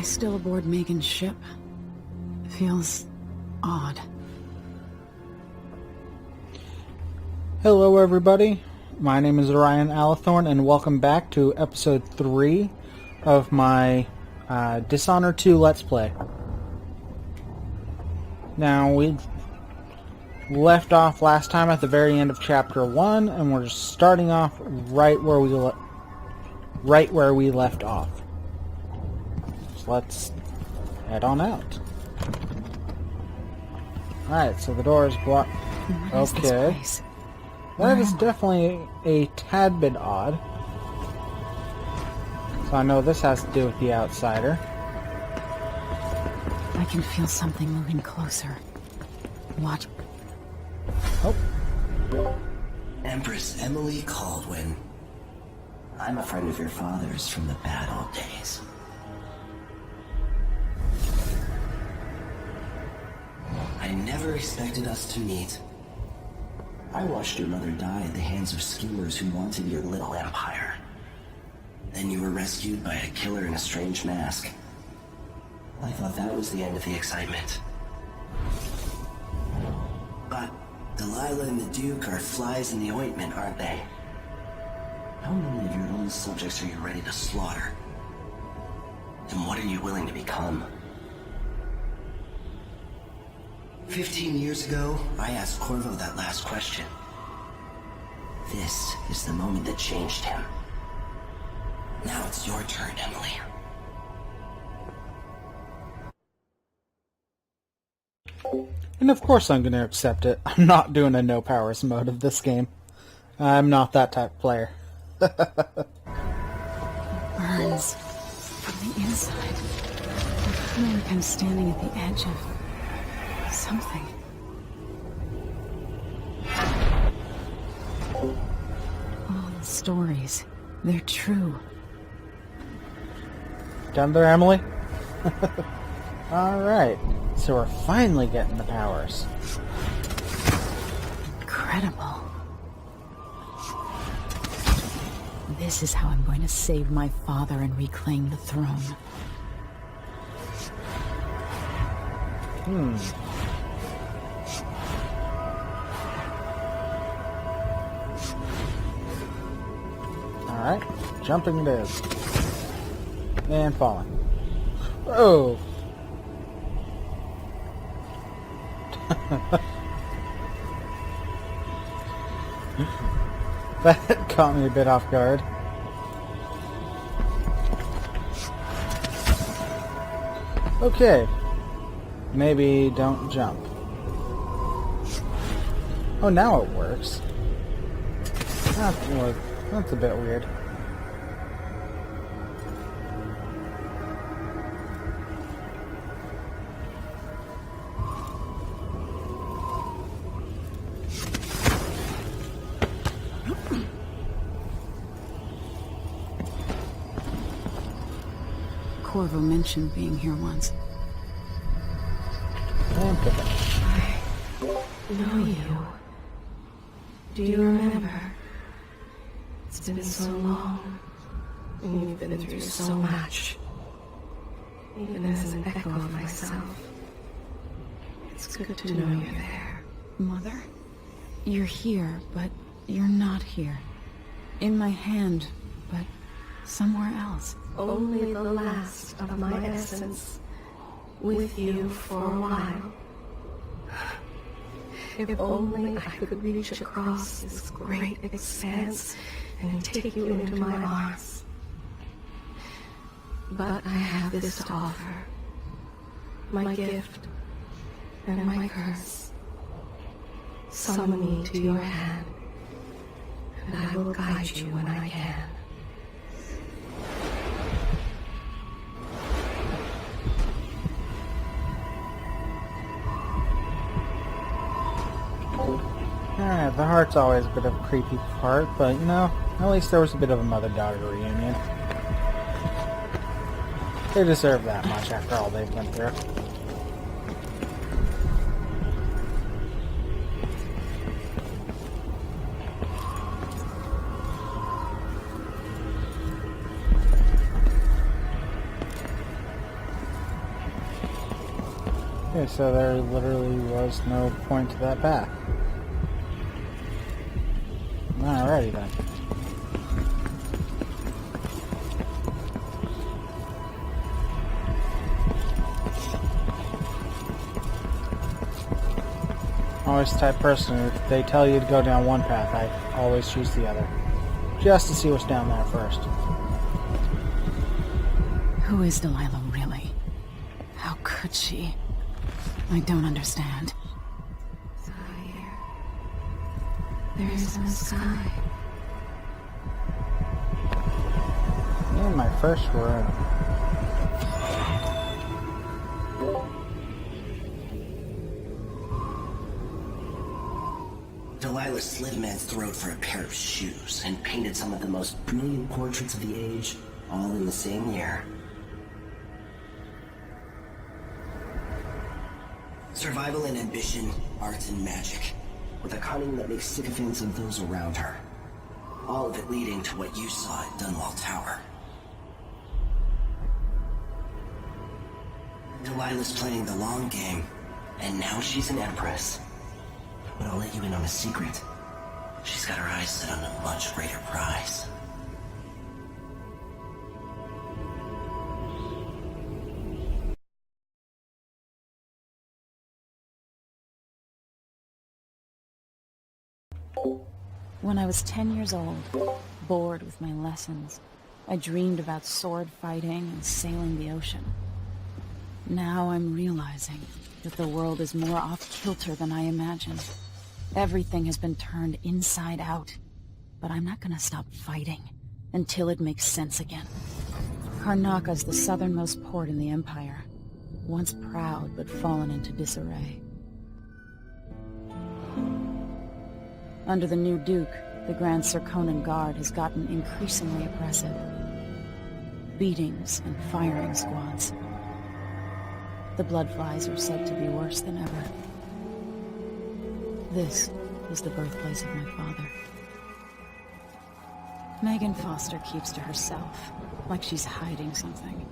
still aboard Megan's ship? Feels odd. Hello everybody, my name is Ryan Alathorn and welcome back to episode 3 of my Dishonored 2 Let's Play. Now, we left off last time at the very end of chapter 1 and we're just starting off right where we left off. So let's head on out. Alright, so the door is blocked. What is this place? That is definitely a tad bit odd. So I know this has to do with the outsider. I can feel something moving closer. Watch. Oh. Empress Emily Caldwin. I'm a friend of your father's from the bad old days. I never expected us to meet. I watched your mother die at the hands of schemers who wanted your little empire. Then you were rescued by a killer in a strange mask. I thought that was the end of the excitement. But Delilah and the Duke are flies in the ointment, aren't they? How many of your own subjects are you ready to slaughter? And what are you willing to become? 15 years ago, I asked Corvo that last question. This is the moment that changed him. Now it's your turn, Emily. And of course I'm going to accept it. I'm not doing a no powers mode of this game. I'm not that type of player. It burns from the inside. I feel like I'm standing at the edge of something. All the stories, they're true. Done there, Emily? Alright, so we're finally getting the powers. Incredible. This is how I'm going to save my father and reclaim the throne. Alright, jumping it is. And falling. Oh! That caught me a bit off guard. Okay. Maybe don't jump. Oh, now it works. That's a bit weird. Corvo mentioned being here once. And pick it. I know you. Do you remember? It's been so long, and you've been through so much. Even as an echo of myself, it's good to know you're there. Mother? You're here, but you're not here. In my hand, but somewhere else. Only the last of my essence, with you for a while. If only I could reach across this great expanse and take you into my arms. But I have this to offer. My gift and my curse. Summon me to your hand, and I will guide you when I can. Alright, the heart's always a bit of a creepy part, but you know, at least there was a bit of a mother-daughter reunion. They deserve that much after all they've been through. Okay, so there literally was no point to that path. Alrighty then. Always the type of person, if they tell you to go down one path, I always choose the other. Just to see what's down there first. Who is Delilah really? How could she? I don't understand. Fire. There is no sky. In my first room. Delilah slit a man's throat for a pair of shoes and painted some of the most brilliant portraits of the age, all in the same year. Survival and ambition, art and magic, with a cunning that makes sycophants of those around her. All of it leading to what you saw at Dunwall Tower. Delilah's playing the long game, and now she's an empress. But I'll let you in on a secret. She's got her eyes set on a much greater prize. When I was 10 years old, bored with my lessons, I dreamed about sword fighting and sailing the ocean. Now I'm realizing that the world is more off-kilter than I imagined. Everything has been turned inside out, but I'm not gonna stop fighting until it makes sense again. Karnaka's the southernmost port in the Empire, once proud but fallen into disarray. Under the new Duke, the Grand Serkonan Guard has gotten increasingly oppressive. Beatings and firing squads. The Bloodflies are said to be worse than ever. This is the birthplace of my father. Megan Foster keeps to herself, like she's hiding something.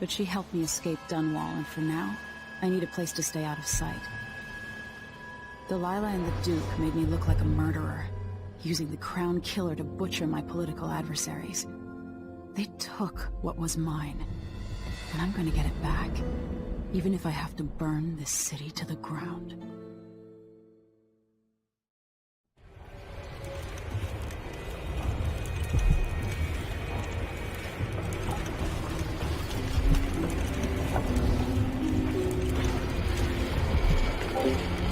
But she helped me escape Dunwall, and for now, I need a place to stay out of sight. Delilah and the Duke made me look like a murderer, using the Crown Killer to butcher my political adversaries. They took what was mine, and I'm gonna get it back, even if I have to burn this city to the ground.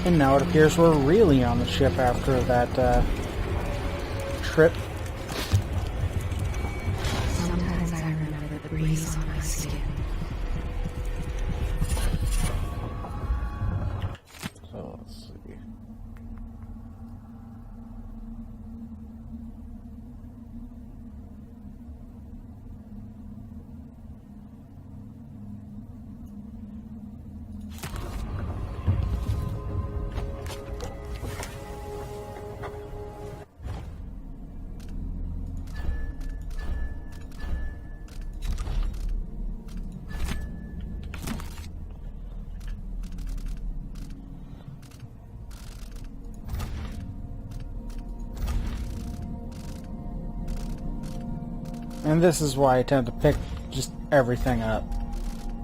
And now it appears we're really on the ship after that trip. Sometimes I remember the breeze on my skin. So let's see. And this is why I tend to pick just everything up,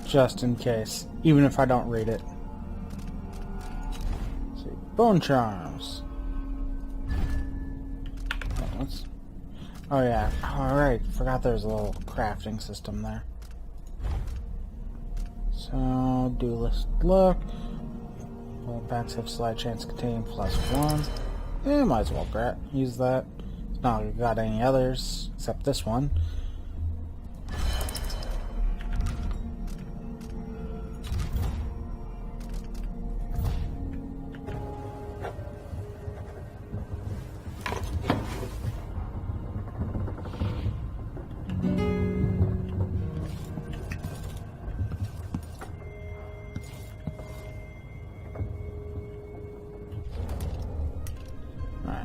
just in case, even if I don't read it. Let's see, bone charms. Oh yeah, alright, forgot there's a little crafting system there. So, duelist look. All packs have slight chance containing +1. Might as well use that. Not got any others except this one.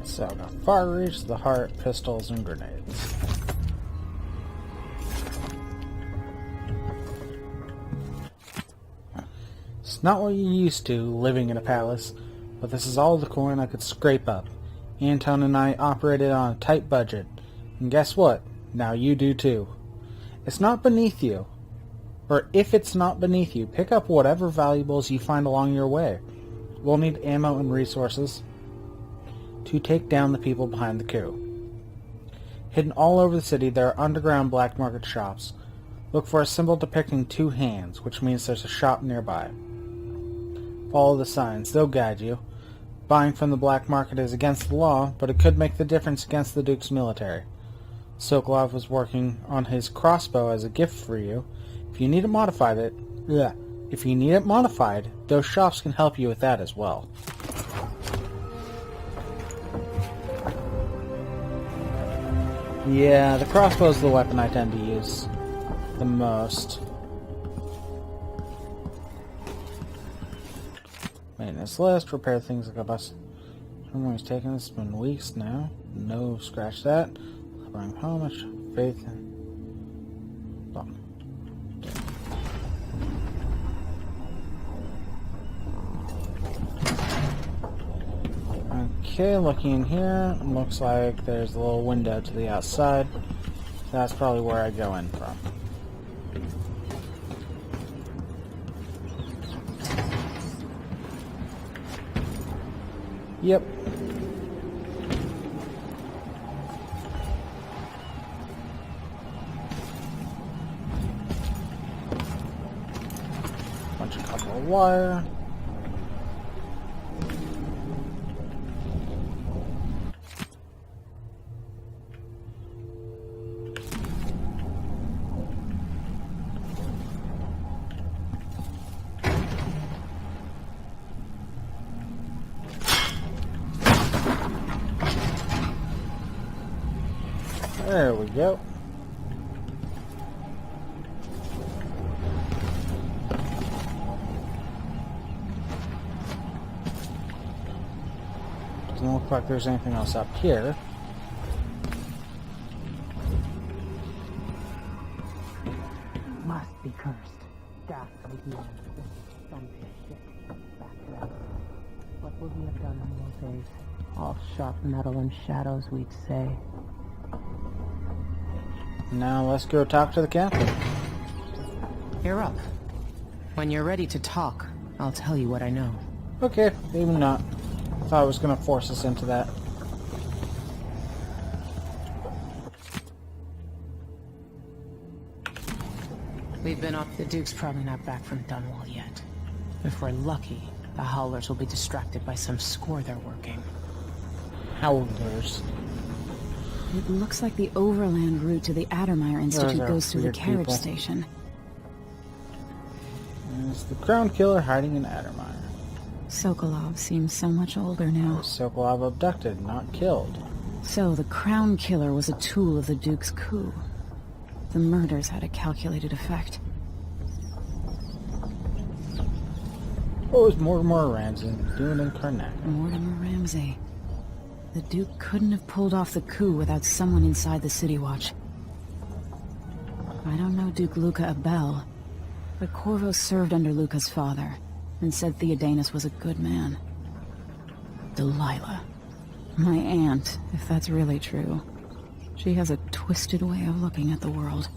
So, got far reach, the heart, pistols, and grenades. It's not what you're used to, living in a palace, but this is all the coin I could scrape up. Anton and I operated on a tight budget, and guess what? Now you do too. It's not beneath you. Or if it's not beneath you, pick up whatever valuables you find along your way. We'll need ammo and resources to take down the people behind the coup. Hidden all over the city, there are underground black market shops. Look for a symbol depicting two hands, which means there's a shop nearby. Follow the signs, they'll guide you. Buying from the black market is against the law, but it could make the difference against the Duke's military. Sokolov was working on his crossbow as a gift for you. If you need it modified, those shops can help you with that as well. Yeah, the crossbow is the weapon I tend to use the most. Maintenance list, repair things like a bus. Someone's taken this, it's been weeks now. No, scratch that. Buying how much faith and okay, looking in here, looks like there's a little window to the outside. That's probably where I go in from. Yep. Bunch of copper wire. There we go. Doesn't look like there's anything else up here. Must be cursed. Ghastly demons. Some shit. Back to us. What would we have done in those days? All sharp metal and shadows, we'd say. Now let's go talk to the captain. You're up. When you're ready to talk, I'll tell you what I know. Okay, maybe not. Thought it was going to force us into that. We've been up. The Duke's probably not back from Dunwall yet. If we're lucky, the Howlers will be distracted by some score they're working. Howlers. It looks like the overland route to the Addermeyer Institute goes through the carriage station. There's the Crown Killer hiding in Addermeyer. Sokolov seems so much older now. Sokolov abducted, not killed. So the Crown Killer was a tool of the Duke's coup. The murders had a calculated effect. What was Mortimer Ramsey doing in Karnak? Mortimer Ramsey. The Duke couldn't have pulled off the coup without someone inside the City Watch. I don't know Duke Luca Abel, but Corvo served under Luca's father, and said Theodanis was a good man. Delilah. My aunt, if that's really true. She has a twisted way of looking at the world.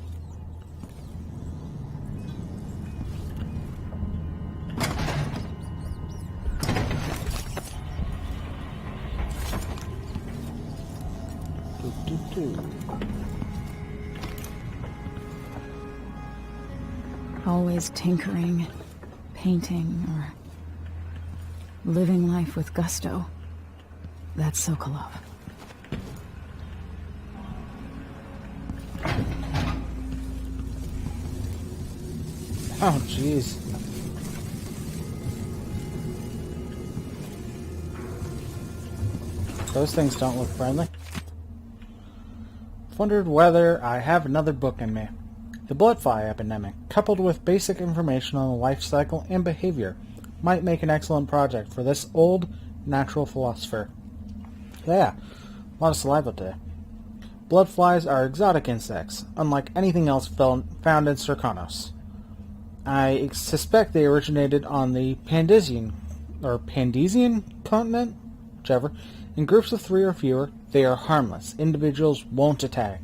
Always tinkering, painting, or living life with gusto. That's Sokolov. Oh, jeez. Those things don't look friendly. Wondered whether I have another book in me. The bloodfly epidemic, coupled with basic information on the life cycle and behavior, might make an excellent project for this old natural philosopher. Yeah, a lot of saliva today. Bloodflies are exotic insects, unlike anything else found in Serkanos. I suspect they originated on the Pandesian continent, whichever. In groups of 3 or fewer, they are harmless. Individuals won't attack,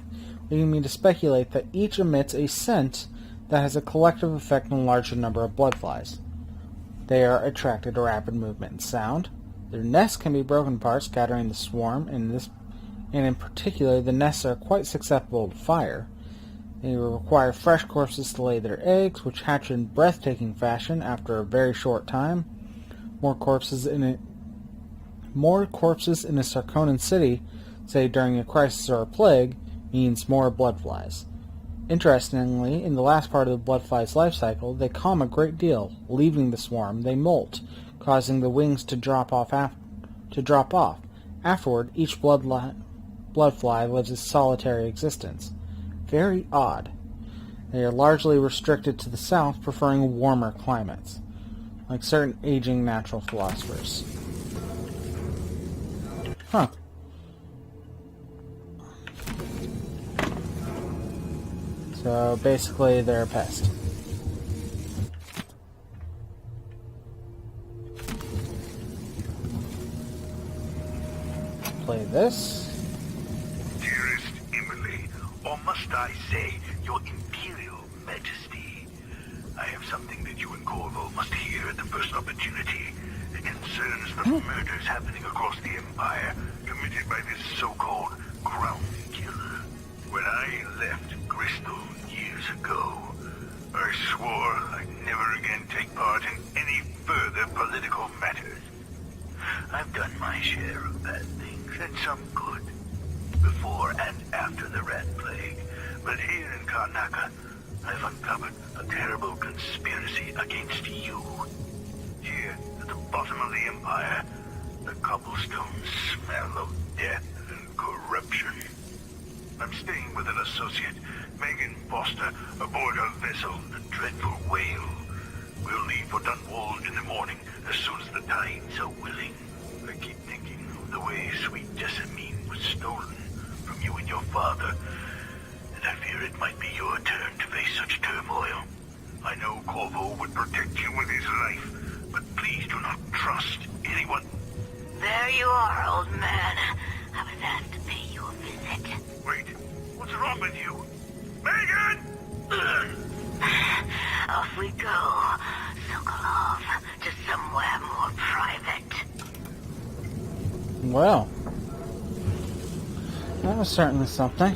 leading me to speculate that each emits a scent that has a collective effect on a larger number of bloodflies. They are attracted to rapid movement and sound. Their nests can be broken apart, scattering the swarm, and in particular, the nests are quite susceptible to fire. They require fresh corpses to lay their eggs, which hatch in breathtaking fashion after a very short time. More corpses in a Sarkonan city, say during a crisis or a plague, means more bloodflies. Interestingly, in the last part of the bloodfly's life cycle, they calm a great deal. Leaving the swarm, they molt, causing the wings to drop off. Afterward, each bloodfly lives a solitary existence. Very odd. They are largely restricted to the south, preferring warmer climates, like certain aging natural philosophers. Huh. So basically, they're a pest. Play this. Dearest Emily, or must I say, your Imperial Majesty, I have something that you and Corvo must hear at the first opportunity. It concerns the murders happening across the Empire, committed by this so-called Crown Killer. When I left Crystal years ago, I swore I'd never again take part in any further political matters. I've done my share of bad things, and some good, before and after the Rat Plague. But here in Karnaca, I've uncovered a terrible conspiracy against you. Here, at the bottom of the Empire, the cobblestones smell of death and corruption. I'm staying with an associate, Megan Foster, aboard her vessel, the Dreadful Whale. We'll leave for Dunwall in the morning, as soon as the tides are willing. I keep thinking of the way sweet Jessamine was stolen from you and your father, and I fear it might be your turn to face such turmoil. I know Corvo would protect you with his life, but please do not trust anyone. There you are, old man. I was asked to pay you a visit. Wait, what's wrong with you? Megan! Off we go, Sokolov, to somewhere more private. Well, that was certainly something.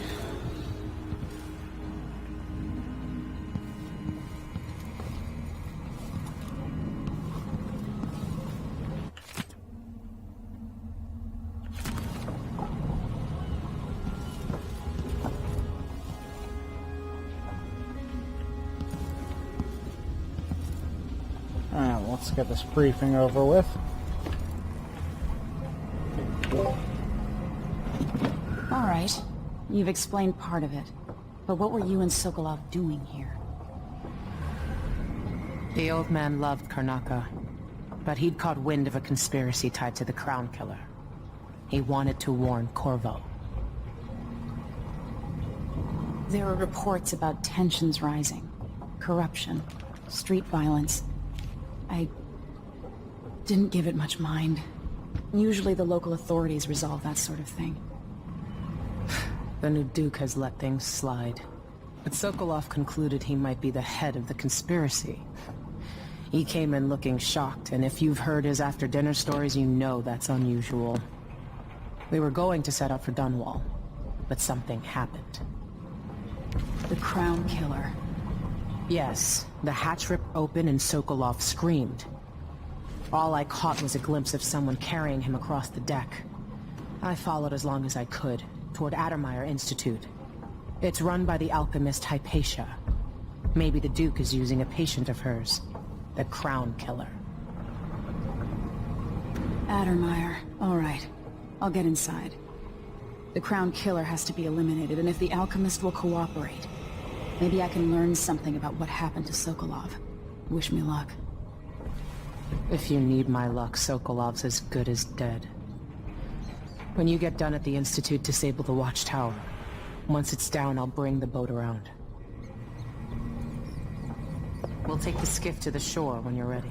Alright, let's get this briefing over with. Alright, you've explained part of it. But what were you and Sokolov doing here? The old man loved Karnaca, but he'd caught wind of a conspiracy tied to the Crown Killer. He wanted to warn Corvo. There were reports about tensions rising, corruption, street violence. I didn't give it much mind. Usually the local authorities resolve that sort of thing. The new Duke has let things slide. But Sokolov concluded he might be the head of the conspiracy. He came in looking shocked, and if you've heard his after-dinner stories, you know that's unusual. We were going to set out for Dunwall, but something happened. The Crown Killer. Yes, the hatch ripped open and Sokolov screamed. All I caught was a glimpse of someone carrying him across the deck. I followed as long as I could, toward Addermeyer Institute. It's run by the alchemist Hypatia. Maybe the Duke is using a patient of hers, the Crown Killer. Addermeyer. All right. I'll get inside. The Crown Killer has to be eliminated, and if the alchemist will cooperate, maybe I can learn something about what happened to Sokolov. Wish me luck. If you need my luck, Sokolov's as good as dead. When you get done at the Institute, disable the watchtower. Once it's down, I'll bring the boat around. We'll We'll take the skiff to the shore when you're ready.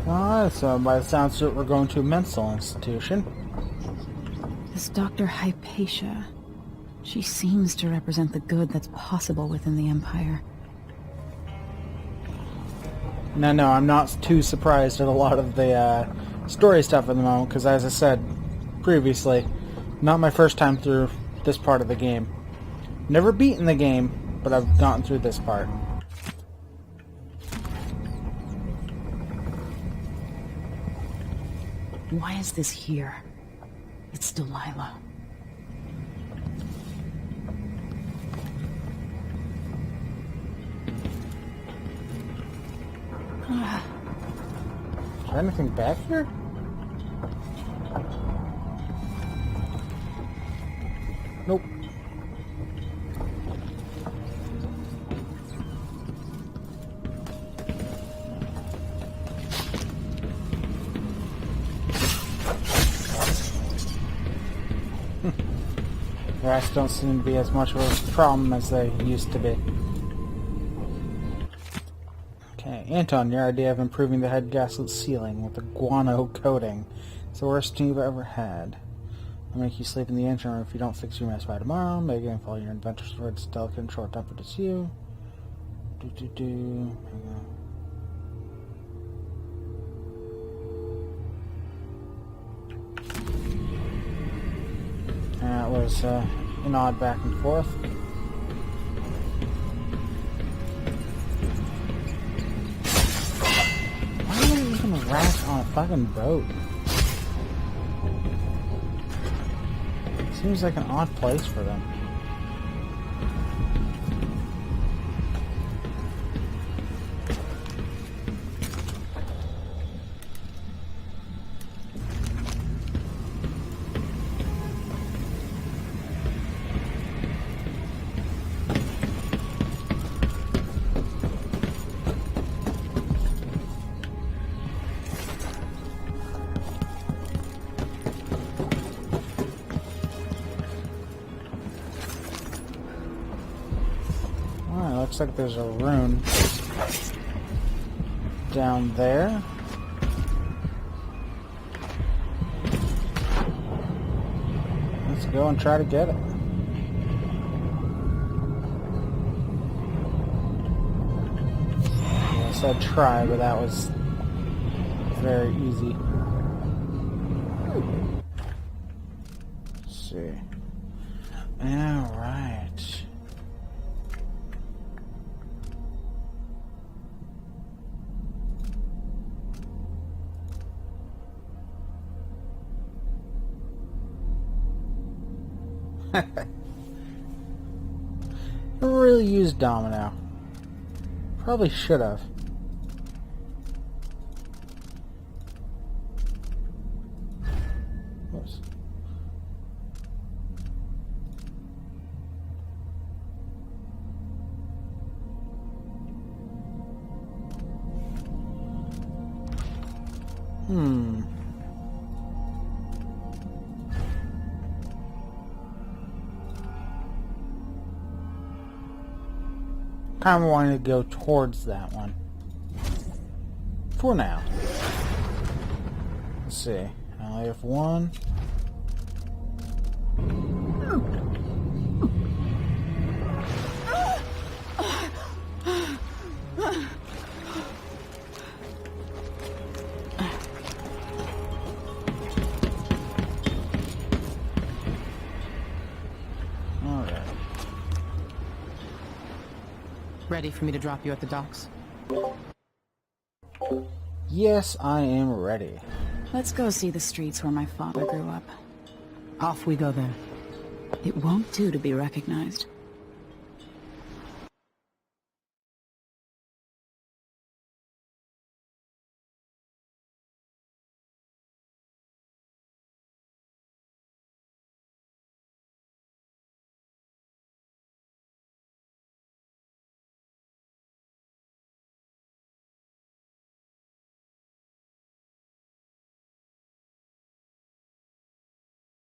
Alright, so by the sounds of it, we're going to a mental institution. This Dr. Hypatia, she seems to represent the good that's possible within the Empire. No, I'm not too surprised at a lot of the story stuff at the moment, because as I said previously, not my first time through this part of the game. Never beaten the game, but I've gotten through this part. Why is this here? It's Delilah. Is there anything back here? Nope. The rats don't seem to be as much of a problem as they used to be. Okay, Anton, your idea of improving the head gasket ceiling with a guano coating is the worst thing you've ever had. I'll make you sleep in the engine room if you don't fix your mess by tomorrow. Make it follow your adventures towards delicate and short-tempered as you. That was an odd back and forth. Why are there even rats on a fucking boat? Seems like an odd place for them. Looks like there's a rune down there. Let's go and try to get it. I said try, but that was very easy. Let's see. Alright. Never really used Domino. Probably should have. Whoops. Kind of wanting to go towards that one. For now. Let's see. I only have one. Ready for me to drop you at the docks? Yes, I am ready. Let's go see the streets where my father grew up. Off we go then. It won't do to be recognized.